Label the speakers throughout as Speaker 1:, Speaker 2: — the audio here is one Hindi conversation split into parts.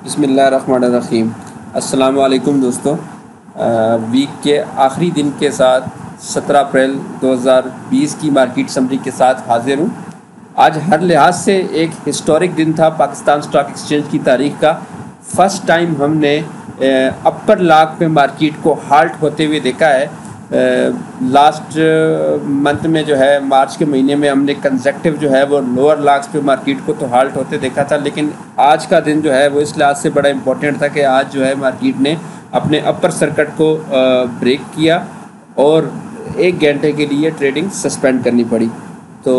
Speaker 1: बिस्मिल्लाहिर्रहमानिर्रहीम। अस्सलाम वालेकुम दोस्तों। वीक के आखिरी दिन के साथ 17 अप्रैल 2020 की मार्केट समरी के साथ हाजिर हूँ। आज हर लिहाज से एक हिस्टोरिक दिन था पाकिस्तान स्टॉक एक्सचेंज की तारीख का। फ़र्स्ट टाइम हमने अपर लाख पे मार्केट को हाल्ट होते हुए देखा है। लास्ट मंथ में जो है मार्च के महीने में हमने कंसेक्टिव जो है वो लोअर लाख्स पे मार्केट को तो हाल्ट होते देखा था, लेकिन आज का दिन जो है वो इस लिहाज से बड़ा इम्पोर्टेंट था कि आज जो है मार्केट ने अपने अपर सर्किट को ब्रेक किया और 1 घंटे के लिए ट्रेडिंग सस्पेंड करनी पड़ी। तो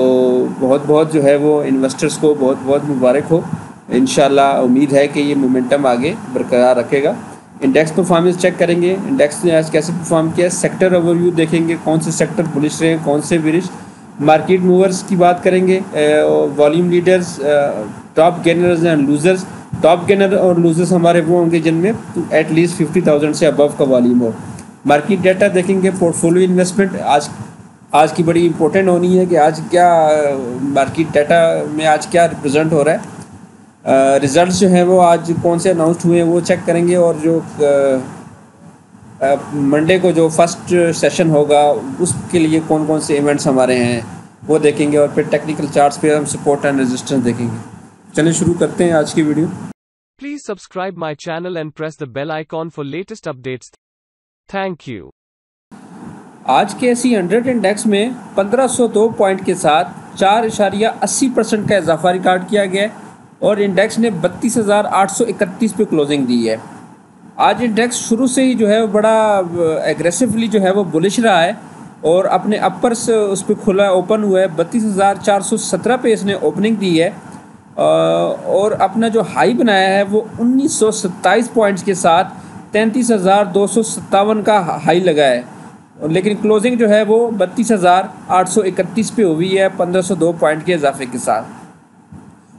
Speaker 1: बहुत बहुत जो है वो इन्वेस्टर्स को बहुत बहुत मुबारक हो। इंशाल्लाह उम्मीद है कि ये मोमेंटम आगे बरकरार रखेगा। इंडेक्स परफॉर्मेंस चेक करेंगे, इंडेक्स ने आज कैसे परफॉर्म किया। सेक्टर ओवरव्यू देखेंगे, कौन से सेक्टर बुलिश रहे, कौन से बिरिश। मार्केट मूवर्स की बात करेंगे, volume leaders, top gainers and losers. Top gainer और लूजर्स हमारे वो होंगे जिनमें एटलीस्ट 50,000 से अबव का वॉल्यूम हो। मार्केट डाटा देखेंगे, पोर्टफोलियो इन्वेस्टमेंट आज की बड़ी इंपॉर्टेंट होनी है कि आज क्या मार्केट डाटा में आज क्या रिप्रेजेंट हो रहा है। रिज़ल्ट्स जो हैं वो आज कौन से अनाउंस्ड हुए हैं वो चेक करेंगे, और जो मंडे को जो फर्स्ट सेशन होगा उसके लिए कौन कौन से इवेंट्स हमारे हैं वो देखेंगे, और फिर टेक्निकल चार्ट्स पे हम सपोर्ट एंड रेजिस्टेंस देखेंगे। चलिए शुरू करते हैं आज की video.
Speaker 2: Please subscribe my channel and press the bell icon for latest updates. Thank you.
Speaker 1: आज के एसई 100 इंडेक्स में 1502 पॉइंट के साथ 4.80% का इजाफा रिकॉर्ड किया गया है और इंडेक्स ने 32,831 पे क्लोजिंग दी है। आज इंडेक्स शुरू से ही जो है वो बड़ा एग्रेसिवली जो है वो बुलिश रहा है और अपने अपर से उस पर खुला ओपन हुआ है। 32,417 पे इसने ओपनिंग दी है और अपना जो हाई बनाया है वो 1927 पॉइंट्स के साथ 33,257 का हाई लगा है, लेकिन क्लोजिंग जो है वो 32,831 पे हुई है 1502 पॉइंट के इजाफे के साथ।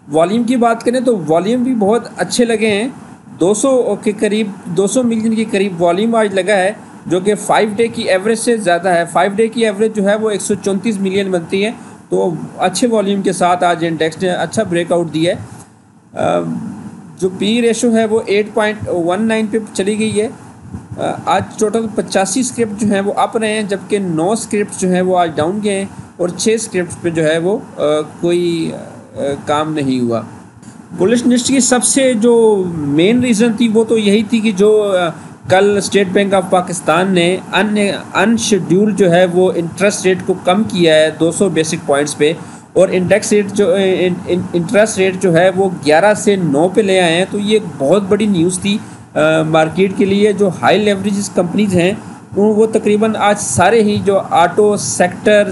Speaker 1: वॉल्यूम की बात करें तो वॉल्यूम भी बहुत अच्छे लगे हैं। 200 के करीब 200 मिलियन के करीब वॉल्यूम आज लगा है, जो कि 5 डे की एवरेज से ज़्यादा है। 5 डे की एवरेज जो है वो 134 मिलियन बनती है, तो अच्छे वॉल्यूम के साथ आज इंडेक्स ने अच्छा ब्रेकआउट दिया है। जो पी रेशो है वो 8.19 पे चली गई है। आज टोटल 85 स्क्रिप्ट जो हैं वो अप रहे हैं, जबकि 9 स्क्रिप्ट जो हैं वो आज डाउन गए हैं और 6 स्क्रिप्ट पे जो है वो कोई काम नहीं हुआ। बुलिश निफ्टी की सबसे जो मेन रीज़न थी वो तो यही थी कि जो कल स्टेट बैंक ऑफ पाकिस्तान ने अनशेड्यूल्ड जो है वो इंटरेस्ट रेट को कम किया है 200 बेसिक पॉइंट्स पे, और इंडेक्स रेट जो इंटरेस्ट रेट जो है वो 11 से 9 पे ले आए हैं। तो ये बहुत बड़ी न्यूज़ थी मार्केट के लिए। जो हाई लेवरेज कंपनीज हैं वो तकरीबन आज सारे ही जो ऑटो सेक्टर,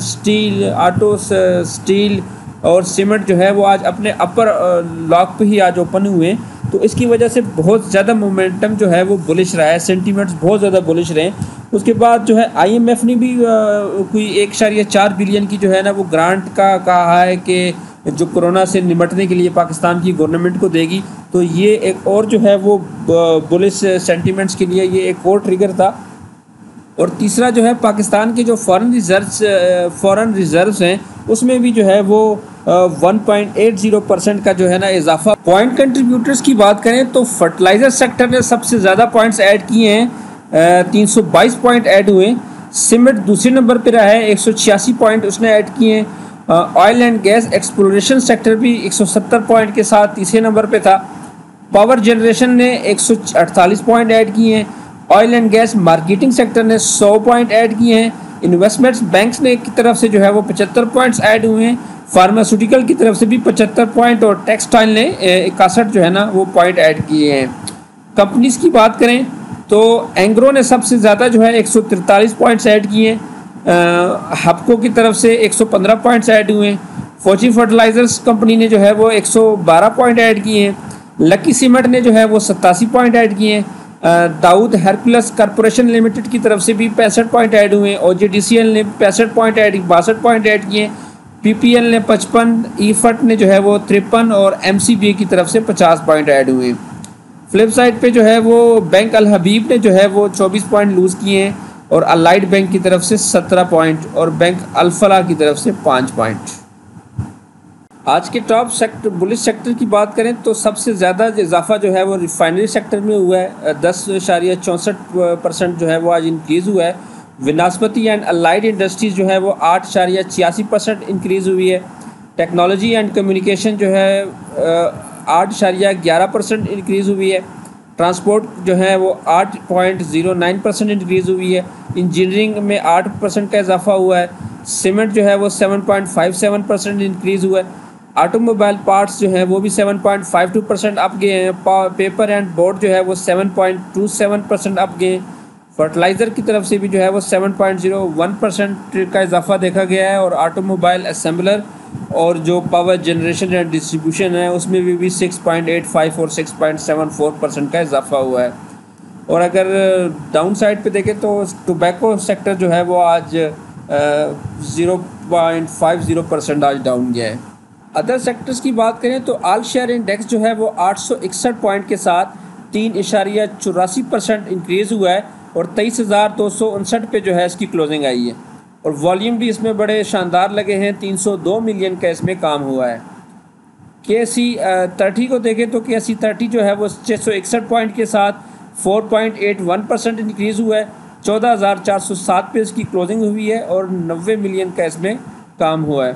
Speaker 1: स्टील और सीमेंट जो है वो आज अपने अपर लॉक पे ही आज ओपन हुए हैं। तो इसकी वजह से बहुत ज़्यादा मोमेंटम जो है वो बुलिश रहा है, सेंटीमेंट्स बहुत ज़्यादा बुलिश रहे। उसके बाद जो है IMF ने भी कोई 1.4 बिलियन की जो है ना वो ग्रांट का कहा है कि जो कोरोना से निपटने के लिए पाकिस्तान की गवर्नमेंट को देगी। तो ये एक और जो है वो बुलिश सेंटीमेंट्स के लिए ये एक और ट्रिगर था। और तीसरा जो है पाकिस्तान के जो फॉरेन रिजर्व्स हैं उसमें भी जो है वो 1.80% का जो है ना इजाफा। पॉइंट कंट्रीब्यूटर्स की बात करें तो फर्टिलाइजर सेक्टर ने सबसे ज़्यादा पॉइंट्स ऐड किए हैं, 322 पॉइंट ऐड हुए। सीमेंट दूसरे नंबर पे रहा है, 186 पॉइंट उसने ऐड किए हैं। Oil and gas exploration sector भी 170 पॉइंट के साथ तीसरे नंबर पे था। पावर जनरेशन ने 148 पॉइंट ऐड किए हैं। Oil and gas marketing sector ने 100 पॉइंट ऐड किए हैं। इन्वेस्टमेंट्स बैंक्स ने की तरफ से जो है वो 75 पॉइंट्स ऐड हुए हैं। फार्मास्यूटिकल की तरफ से भी 75 पॉइंट और टेक्सटाइल ने 61 जो है ना वो पॉइंट ऐड किए हैं। कंपनीज की बात करें तो एंग्रो ने सबसे ज़्यादा जो है 143 पॉइंट्स ऐड किए हैं। हपको की तरफ से 115 पॉइंट्स ऐड हुए हैं। फौजी फर्टिलाइजर्स कंपनी ने जो है वो 112 पॉइंट ऐड किए हैं। लकी सीमेंट ने जो है वो 87 पॉइंट ऐड किए हैं। दाऊद हरकुलस कॉरपोरेशन लिमिटेड की तरफ से भी 65 पॉइंट ऐड हुए। OGDCL ने 65 पॉइंट ऐड 62 पॉइंट ऐड किए। PPL ने 55, ईफट ने जो है वो 53 और MCBA की तरफ से 50 पॉइंट ऐड हुए। फ्लिप साइड पे जो है वो बैंक अल हबीब ने जो है वो 24 पॉइंट लूज़ किए हैं और अलाइड बैंक की तरफ से 17 पॉइंट और बैंक अल फलाह की तरफ से 5 पॉइंट। आज के टॉप सेक्टर बुलिश सेक्टर की बात करें तो सबसे ज़्यादा इजाफा जो है वो रिफाइनरी सेक्टर में हुआ है। 10.64% जो है वो आज इंक्रीज़ हुआ है। विनास्पति एंड अलाइड इंडस्ट्रीज़ जो है वो 8.86% इंक्रीज़ हुई है। टेक्नोलॉजी एंड कम्युनिकेशन जो है 8.11% इंक्रीज़ हुई है। ट्रांसपोर्ट जो है वो 8.09% इंक्रीज़ हुई है। इंजीनियरिंग में 8% का इजाफा हुआ है। सीमेंट जो है वो 7.57% इंक्रीज़ हुआ है। ऑटोमोबाइल पार्ट्स जो हैं वो भी 7.52% अप गए हैं। पेपर एंड बोर्ड जो है वो 7.27% अप गए। फर्टिलाइज़र की तरफ से भी जो है वो 7.01% का इजाफा देखा गया है। और ऑटोमोबाइल असेंबलर और जो पावर जनरेशन एंड डिस्ट्रीब्यूशन है उसमें भी 6.85 और 6.74% का इजाफा हुआ है। और अगर डाउन साइड पे देखें तो टोबैको सेक्टर जो है वो आज 0.50% आज डाउन गया है। अदर सेक्टर्स की बात करें तो ऑल शेयर इंडेक्स जो है वो 861 पॉइंट के साथ 3.84% इंक्रीज़ हुआ है और 23,259 पे जो है इसकी क्लोजिंग आई है। और वॉल्यूम भी इसमें बड़े शानदार लगे हैं, 302 मिलियन का इसमें काम हुआ है। KSE 30 को देखें तो KSE 30 जो है वो 661 पॉइंट के साथ 4.81% इंक्रीज़ हुआ है। 14,407 पे इसकी क्लोजिंग हुई है और 90 मिलियन का इसमें काम हुआ है।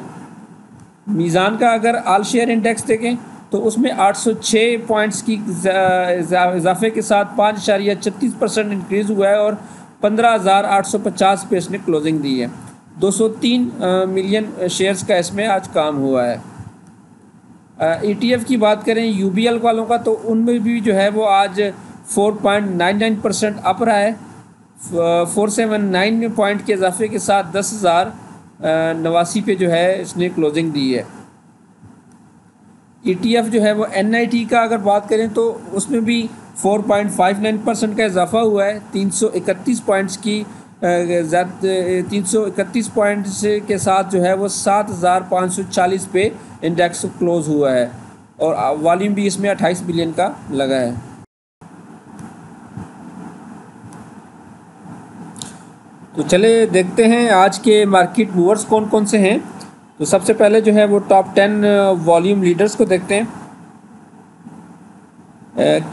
Speaker 1: मीज़ान का अगर ऑल शेयर इंडेक्स देखें तो उसमें 806 पॉइंट्स की इजाफे के साथ 5.36% इंक्रीज़ हुआ है और 15,850 पे इसने क्लोजिंग दी है। 203 मिलियन शेयर्स का इसमें आज काम हुआ है। ETF की बात करें UBL वालों का तो उनमें भी जो है वो आज 4.99% अप रहा है। 479 पॉइंट के इजाफे के साथ 10,089 पे जो है इसने क्लोजिंग दी है। ETF जो है वो NIT का अगर बात करें तो उसमें भी 4.59% का इजाफा हुआ है। 331 पॉइंट्स की 331 पॉइंट्स के साथ जो है वो 7,540 पे इंडेक्स क्लोज हुआ है और वॉल्यूम भी इसमें 28 बिलियन का लगा है। तो चले देखते हैं आज के मार्केट मूवर्स कौन कौन से हैं। तो सबसे पहले जो है वो टॉप 10 वॉल्यूम लीडर्स को देखते हैं।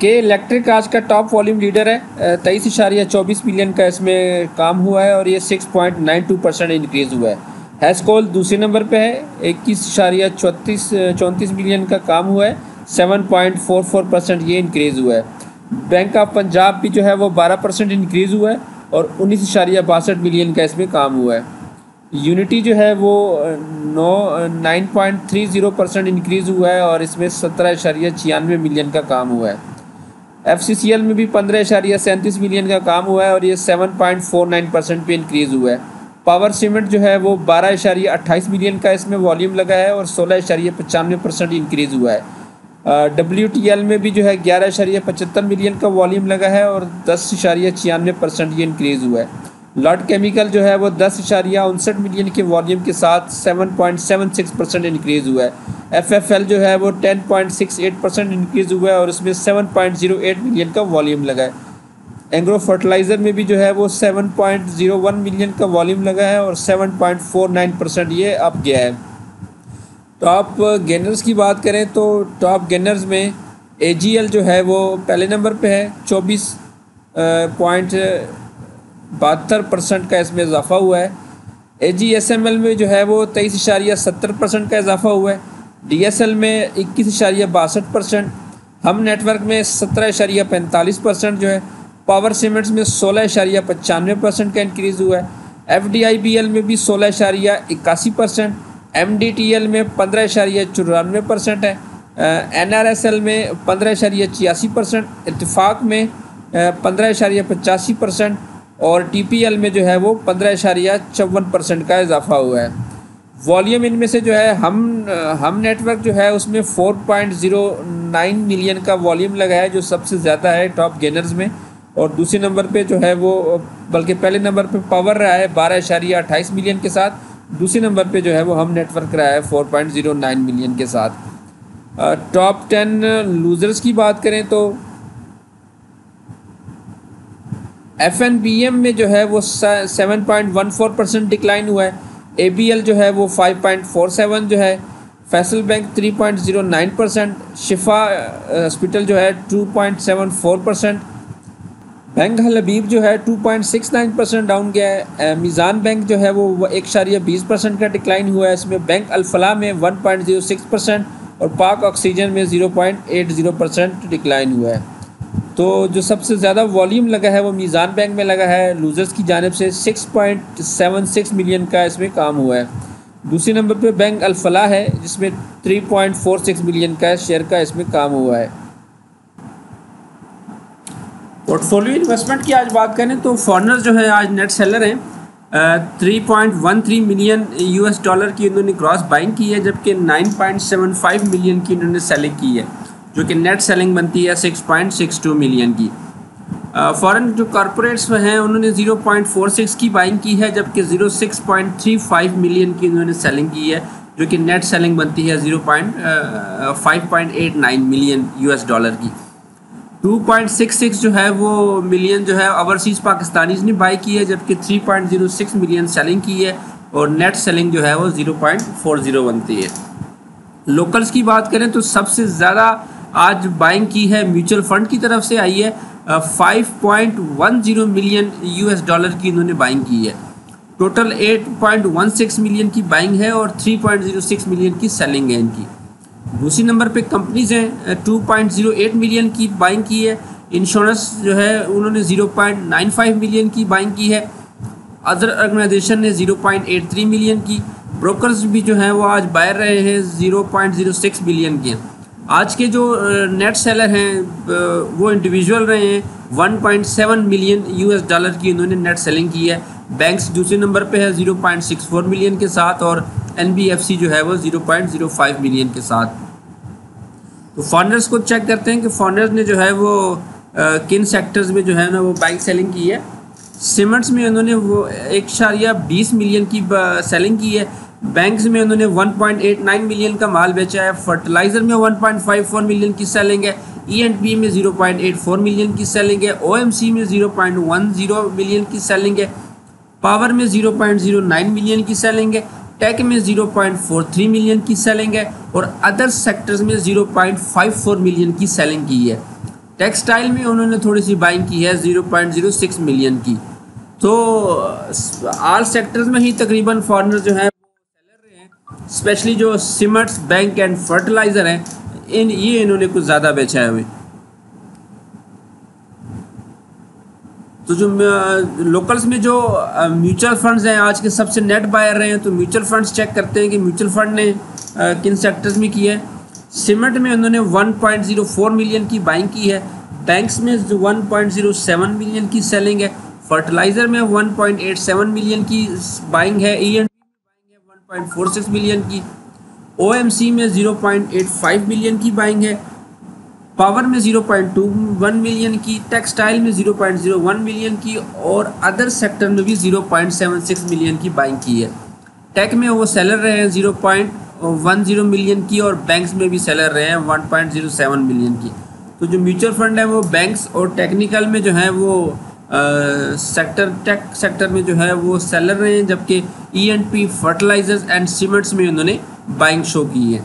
Speaker 1: के इलेक्ट्रिक आज का टॉप वॉल्यूम लीडर है। 23.24 बिलियन का इसमें काम हुआ है और ये 6.92% इंक्रीज़ हुआ है। हैस्कोल दूसरे नंबर पे है, 21.34 बिलियन का काम हुआ है, 7.44% ये इंक्रीज़ हुआ है। बैंक ऑफ पंजाब भी जो है वो 12% इंक्रीज़ हुआ है और 19.62 बिलियन का इसमें काम हुआ है। यूनिटी जो है वो 9.30% इंक्रीज़ हुआ है और इसमें 17.96 मिलियन का काम हुआ है। FCCL में भी 15.37 मिलियन का काम हुआ है और ये 7.49% पे इंक्रीज़ हुआ है। पावर सीमेंट जो है वो 12.28 मिलियन का इसमें वॉल्यूम लगा है और 16.95% इंक्रीज़ हुआ है। WTL में भी जो है 11.75 मिलियन का वॉल्यूम लगा है और 10.96% ये इंक्रीज़ हुआ है। लॉर्ड केमिकल जो है वो 10.59 मिलियन के वॉल्यूम के साथ 7.76% इंक्रीज़ हुआ है। FFL जो है वो 10.68% इंक्रीज़ हुआ है और इसमें 7.08 मिलियन का वॉल्यूम लगा है। एंग्रो फर्टिलाइज़र में भी जो है वो 7.01 मिलियन का वॉल्यूम लगा है और 7.49% ये अप गया है। टॉप गेनर्स की बात करें तो टॉप गेनर्स में AGL जो है वो पहले नंबर पे है, 24.72% का इसमें इजाफा हुआ है। AGSML में जो है वो 23.70% का इजाफा हुआ है। DSL में 21.62%, हम नेटवर्क में 17.45% जो है। पावर सीमेंट्स में 16.95% का इंक्रीज़ हुआ है। FDIBL में भी 16.81%, MDTL में 15.94% है। NRSL में 15.86%, इत्तेफाक में 15.85% और TPL में जो है वो 15.54% का इजाफा हुआ है। वॉल्यूम इनमें से जो है हम नेटवर्क जो है उसमें 4.09 मिलियन का वॉल्यूम लगा है जो सबसे ज़्यादा है टॉप गेनर्स में। और दूसरे नंबर पे जो है वो बल्कि पहले नंबर पे पावर रहा है 12.28 मिलियन के साथ। दूसरे नंबर पे जो है वो हम नेटवर्क रहा है 4.09 मिलियन के साथ। टॉप 10 लूज़र्स की बात करें तो FNBM में जो है वो 7.14% डिक्लाइन हुआ है। ABL जो है वो 5.47 जो है। फैसल बैंक 3.09%, शिफा हॉस्पिटल जो है 2.74%, बैंक अल हबीब जो है 2.69% डाउन गया है। मीज़ान बैंक जो है वो 1.20% का डिक्लाइन हुआ है। इसमें बैंक अल फलाह में 1.06% और पाक ऑक्सीजन में 0.80% डिक्लाइन हुआ है। तो जो सबसे ज़्यादा वॉल्यूम लगा है वो मीज़ान बैंक में लगा है, लूज़र्स की जानिब से 6.76 मिलियन का इसमें काम हुआ है। दूसरे नंबर पे बैंक अल फलाह है जिसमें 3.46 मिलियन का शेयर का इसमें काम हुआ है। पोर्टफोलियो इन्वेस्टमेंट की आज बात करें तो फॉरेनर जो है आज नेट सेलर हैं। 3.13 मिलियन US डॉलर की इन्होंने क्रॉस बाइंग की है, जबकि 9.75 मिलियन की इन्होंने सेलिंग की है, जो कि नेट सेलिंग बनती है 6.62 मिलियन की। फॉरेन जो कॉरपोरेट्स हैं उन्होंने 0.46 की बाइंग की है, जबकि 06.35 मिलियन की इन्होंने सेलिंग की है, जो कि नेट सेलिंग बनती है 5.89 मिलियन US डॉलर की। 2.66 जो है वो मिलियन जो है ओवरसीज़ पाकिस्तानीज़ ने बाई की है, जबकि 3.06 मिलियन सेलिंग की है और नेट सेलिंग जो है वो 0.40 बनती है। लोकल्स की बात करें तो सबसे ज़्यादा आज बाइंग की है म्यूचुअल फंड की तरफ से आई है। 5.10 मिलियन US डॉलर की इन्होंने बाइंग की है। टोटल 8.16 मिलियन की बाइंग है और 3.06 मिलियन की सेलिंग है इनकी। दूसरी नंबर पे कंपनीज हैं, 2.08 मिलियन की बाइंग की है। इंश्योरेंस जो है उन्होंने 0.95 मिलियन की बाइंग की है। अदर ऑर्गेनाइजेशन ने 0.83 मिलियन की। ब्रोकर्स भी जो हैं वो आज बायर रहे हैं 0.06 मिलियन के। आज के जो नेट सेलर हैं वो इंडिविजुअल रहे हैं। 1.7 मिलियन US डॉलर की इन्होंने नेट सेलिंग की है। बैंक्स दूसरे नंबर पे है 0.64 मिलियन के साथ और NBFC जो है वो 0.05 मिलियन के साथ। तो फॉरेनर्स को चेक करते हैं कि फॉरेनर्स ने जो है वो किन सेक्टर्स में जो है ना वो बाइंग सेलिंग की है। सीमेंट्स में उन्होंने वो 1.20 मिलियन की सेलिंग की है। बैंक्स में उन्होंने 1.89 मिलियन का माल बेचा है। फर्टिलाइज़र में 1.54 मिलियन की सेलिंग है। E&P में 0.84 मिलियन की सेलिंग है। OMC में 0.10 मिलियन की सेलिंग है। पावर में 0.09 मिलियन की सेलिंग है। टेक में 0.43 मिलियन की सेलिंग है और अदर सेक्टर्स में 0.54 मिलियन की सेलिंग की है। टेक्सटाइल में उन्होंने थोड़ी सी बाइंग की है 0.06 मिलियन की। तो ऑल सेक्टर्स में ही तकरीबन फॉरेनर जो है सेलर रहे हैं, स्पेशली जो सीमेंट्स, बैंक एंड फर्टिलाइज़र हैं इन्होंने कुछ ज़्यादा बेचा है हुए। तो जो लोकल्स में जो म्यूचुअल फंड्स हैं आज के सबसे नेट बायर रहे हैं, तो म्यूचुअल फंड्स चेक करते हैं कि म्यूचुअल फंड ने किन सेक्टर्स में की है। सीमेंट में उन्होंने 1.04 मिलियन की बाइंग की है। बैंक्स में 1.07 मिलियन की सेलिंग है। फर्टिलाइज़र में 1.87 मिलियन की बाइंग है। E&P में बाइंग है 1.46 मिलियन की। OMC में 0.85 मिलियन की बाइंग है। पावर में 0.21 मिलियन की। टेक्सटाइल में 0.01 मिलियन की और अदर सेक्टर में भी 0.76 मिलियन की बाइंग की है। टेक में वो सेलर रहे हैं 0.10 मिलियन की और बैंक्स में भी सेलर रहे हैं 1.07 मिलियन की। तो जो म्यूचुअल फंड है वो बैंक्स और टेक्निकल में जो है वो टेक सेक्टर में जो है वो सेलर रहे हैं, जबकि E&P, फर्टिलाइजर्स एंड सीमेंट्स में उन्होंने बाइंग शो की है।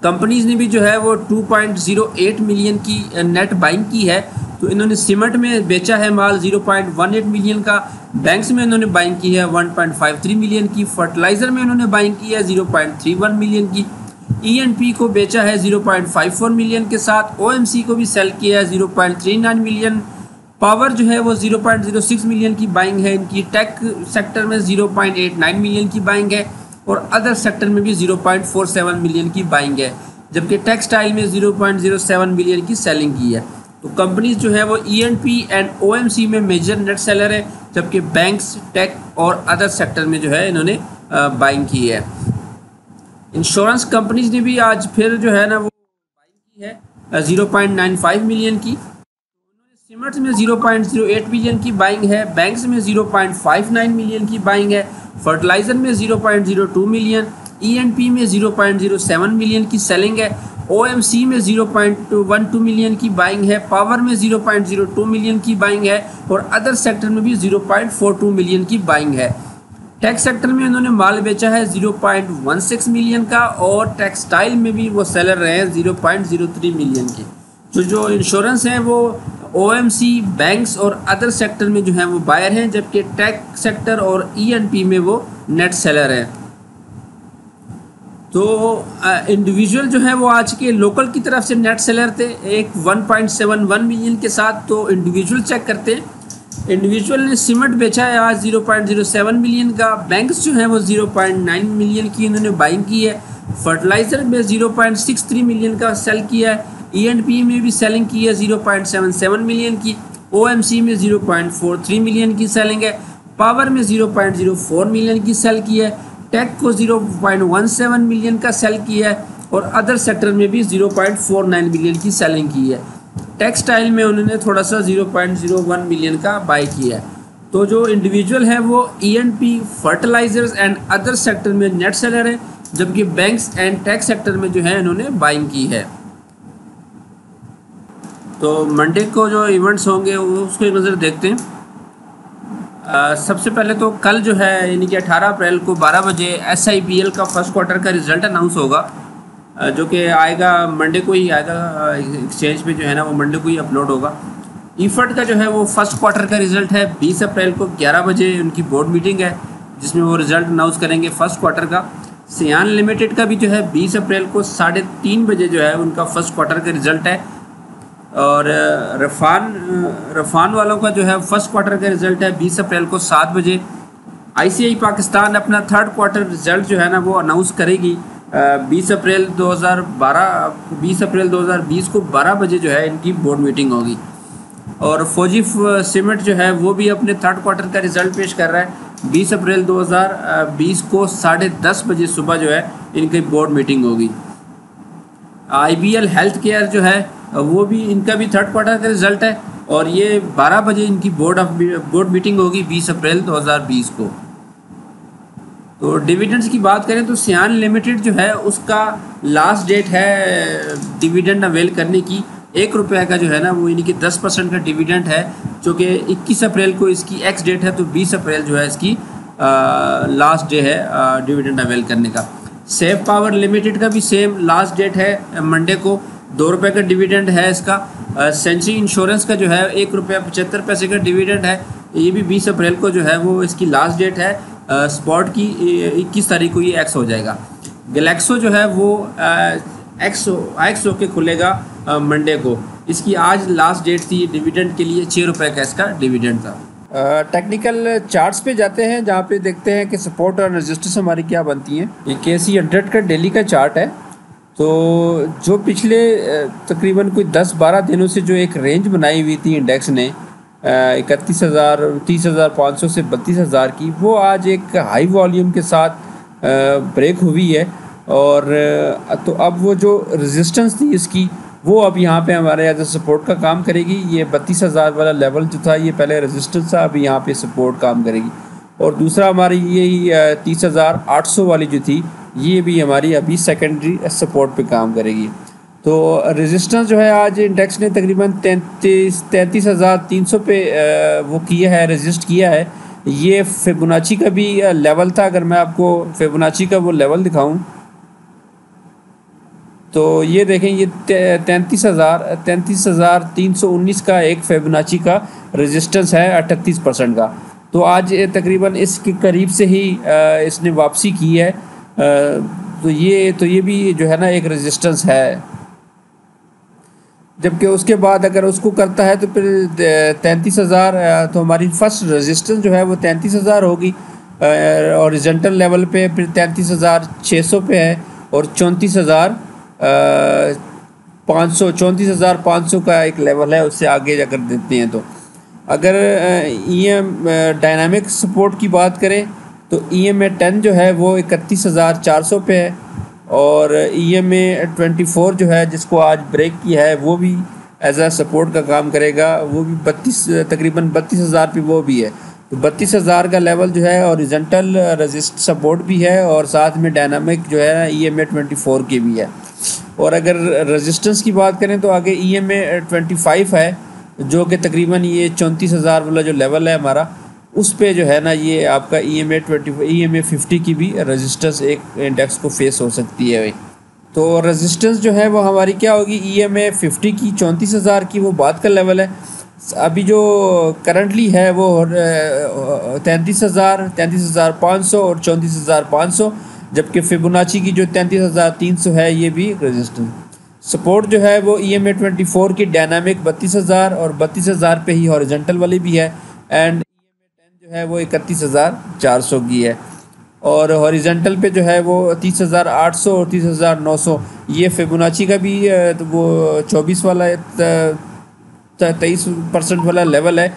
Speaker 1: कंपनीज ने भी जो है वो 2.08 मिलियन की नेट बाइंग की है। तो इन्होंने सीमेंट में बेचा है माल 0.18 मिलियन का। बैंक्स में इन्होंने बाइंग की है 1.53 मिलियन की। फर्टिलाइज़र में इन्होंने बाइंग की है 0.31 मिलियन की। E&P को बेचा है 0.54 मिलियन के साथ। OMC को भी सेल किया है 0.39 मिलियन। पावर जो है वो 0.06 मिलियन की बाइंग है इनकी। टेक सेक्टर में 0.89 मिलियन की बाइंग है और अदर सेक्टर में भी 0.47 मिलियन की बाइंग है, जबकि टेक्सटाइल में 0.07 मिलियन की सेलिंग की है। तो कंपनीज जो है वो E&P एंड OMC में मेजर नेट सेलर है, जबकि बैंक्स, टेक और अदर सेक्टर में जो है इन्होंने बाइंग की है। इंश्योरेंस कंपनीज ने भी आज फिर जो है ना वो बाइंग की है 0.95 मिलियन की। सीमेंट्स में 0.08 मिलियन की बाइंग है। बैंक्स में 0.59 मिलियन की बाइंग है। फर्टिलाइज़र में 0.02 मिलियन। E&P में 0.07 मिलियन की सेलिंग है। OMC में 0.12 मिलियन की बाइंग है। पावर में 0.02 मिलियन की बाइंग है और अदर सेक्टर में भी 0.42 मिलियन की बाइंग है। टेक्स सेक्टर में उन्होंने माल बेचा है 0.16 मिलियन का, और टेक्सटाइल में भी वो सेलर रहे हैं 0.03 मिलियन के। जो इंश्योरेंस हैं वो OMC, बैंक्स और अदर सेक्टर में जो हैं वो बायर हैं, जबकि टेक सेक्टर और ENP में वो नेट सेलर है। तो इंडिविजुअल जो है वो आज के लोकल की तरफ से नेट सेलर थे एक 1.71 मिलियन के साथ। तो इंडिविजुअल चेक करते हैं। इंडिविजुअल ने सीमेंट बेचा है आज 0.07 मिलियन का। बैंक्स जो है वो 0.9 मिलियन की इन्होंने बाइंग की है। फर्टिलाइज़र में 0.63 मिलियन का सेल किया है। ENP में भी सेलिंग की है 0.77 मिलियन की। OMC में 0.43 मिलियन की सेलिंग है। पावर में 0.04 मिलियन की सेल की है। टेक को 0.17 मिलियन का सेल किया है, और अदर सेक्टर में भी 0.49 मिलियन की सेलिंग की है। टेक्सटाइल में उन्होंने थोड़ा सा 0.01 मिलियन का बाई किया है। तो जो इंडिविजुअल है वो ENP, fertilizers and other sector में नेट सेलर है, जबकि बैंक्स एंड टेक सेक्टर में जो है इन्होंने बाइंग की है। तो मंडे को जो इवेंट्स होंगे उसको एक नज़र देखते हैं। सबसे पहले तो कल जो है यानी कि 18 अप्रैल को 12 बजे SIPL का फर्स्ट क्वार्टर का रिज़ल्ट अनाउंस होगा, जो कि आएगा मंडे को ही आएगा। एक्सचेंज पे जो है ना वो मंडे को ही अपलोड होगा। ईफर्ट का जो है वो फर्स्ट क्वार्टर का रिज़ल्ट है 20 अप्रैल को 11 बजे उनकी बोर्ड मीटिंग है, जिसमें वो रिज़ल्ट अनाउंस करेंगे फर्स्ट क्वार्टर का। सियान लिमिटेड का भी जो है 20 अप्रैल को 3:30 बजे जो है उनका फर्स्ट क्वार्टर का रिज़ल्ट है। और रफान वालों का जो है फर्स्ट क्वार्टर का रिज़ल्ट है 20 अप्रैल को 7 बजे। ICI पाकिस्तान अपना थर्ड क्वार्टर रिज़ल्ट जो है ना वो अनाउंस करेगी 20 अप्रैल 2020 को 12 बजे जो है इनकी बोर्ड मीटिंग होगी। और फौजी सीमेंट जो है वो भी अपने थर्ड क्वार्टर का रिज़ल्ट पेश कर रहा है 20 अप्रैल 2020 को 10:30 बजे सुबह जो है इनकी बोर्ड मीटिंग होगी। IBL हेल्थ केयर जो है वो भी इनका भी थर्ड क्वार्टर का रिज़ल्ट है, और ये 12 बजे इनकी बोर्ड मीटिंग होगी 20 अप्रैल 2020 को। तो डिविडेंड्स की बात करें तो सियान लिमिटेड जो है उसका लास्ट डेट है डिविडेंड अवेल करने की 1 रुपये का जो है ना वो यानी कि 10% का डिविडेंड है, जो कि 21 अप्रैल को इसकी एक्स डेट है। तो 20 अप्रैल जो है इसकी लास्ट डे है डिविडेंड अवेल करने का। सेफ पावर लिमिटेड का भी सेम लास्ट डेट है मंडे को, 2 रुपये का डिविडेंड है इसका। सेंचुरी इंश्योरेंस का जो है 1 रुपया 75 पैसे का डिविडेंड है, ये भी 20 अप्रैल को जो है वो इसकी लास्ट डेट है। स्पॉट की 21 तारीख को ये एक्स हो जाएगा। गैलेक्सो जो है वो एक्स होके खुलेगा मंडे को, इसकी आज लास्ट डेट थी डिविडेंड के लिए, 6 रुपये का इसका डिविडेंड था। टेक्निकल चार्ट्स पे जाते हैं जहाँ पे देखते हैं कि सपोर्ट और रेजिस्टेंस हमारी क्या बनती हैं। ये KSE 100 का डेली का चार्ट है। तो जो पिछले तकरीबन कोई 10-12 दिनों से जो एक रेंज बनाई हुई थी इंडेक्स ने 31,000 30,500 से 32,000 की, वो आज एक हाई वॉल्यूम के साथ ब्रेक हुई है। और तो अब वो जो रेजिस्टेंस थी इसकी वो अब यहाँ पे हमारे एज ए सपोर्ट का काम करेगी। ये 32,000 वाला लेवल जो था ये पहले रेजिस्टेंस था, अभी यहाँ पे सपोर्ट काम करेगी। और दूसरा हमारी ये 30,800 वाली जो थी ये भी हमारी अभी सेकेंडरी सपोर्ट पे काम करेगी। तो रेजिस्टेंस जो है आज इंडेक्स ने तकरीबन 33,300 पे वो किया है, रेजिस्ट किया है। ये फिबोनाची का भी लेवल था। अगर मैं आपको फिबोनाची का वो लेवल दिखाऊं तो ये देखें, ये 33,319 का एक फिबोनाची का रेजिस्टेंस है 38% का। तो आज तकरीबन इसके करीब से ही इसने वापसी की है। तो ये भी जो है ना एक रेजिस्टेंस है। जबकि उसके बाद अगर उसको करता है तो फिर 33,000, तो हमारी फर्स्ट रेजिस्टेंस जो है वो 33,000 होगी। हॉरिजॉन्टल लेवल पे फिर 33,600 पे है, और 34,500 का एक लेवल है, उससे आगे अगर देते हैं तो। अगर EM डायनामिक सपोर्ट की बात करें तो EMA 10 जो है वो 31,400 पे है, और EMA 24 जो है जिसको आज ब्रेक किया है वो भी एज आ सपोर्ट का काम करेगा। वो भी तकरीबन 32,000 पे वो भी है। तो 32,000 का लेवल जो है हॉरिजॉन्टल रेजिस्ट सपोर्ट भी है, और साथ में डायनामिक जो है EMA 24 की भी है। और अगर रेजिस्टेंस की बात करें तो आगे EMA 25 है, जो कि तकरीबन ये 34,000 वाला जो लेवल है हमारा उस पे जो है ना ये आपका EMA 50 की भी रेजिस्टेंस एक इंडेक्स को फेस हो सकती है भाई। तो रेजिस्टेंस जो है वो हमारी क्या होगी, EMA 50 की 34,000 की वो बाद का लेवल है। अभी जो करंटली है वो 33,000, 33,500 और 34,500, जबकि फिबोनाची की जो 33,300 है ये भी रेजिस्टेंस। सपोर्ट जो है वो EMA 24 की डायनामिक 32,000 और 32,000 पे ही हॉरिजॉन्टल वाली भी है, एंड EMA 10 जो है वो 31,400 की है, और हॉरिजॉन्टल पे जो है वो 30,800 और 30,900। ये फिबोनाची का भी तो वो 24 वाला 23% वाला लेवल है,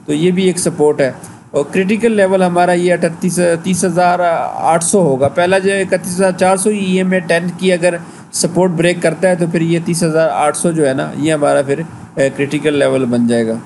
Speaker 1: तो ये भी एक सपोर्ट है। और क्रिटिकल लेवल हमारा ये 30,800 होगा। पहला जो 31,400 EMA 10 की अगर सपोर्ट ब्रेक करता है तो फिर ये 30,800 जो है ना ये हमारा फिर क्रिटिकल लेवल बन जाएगा।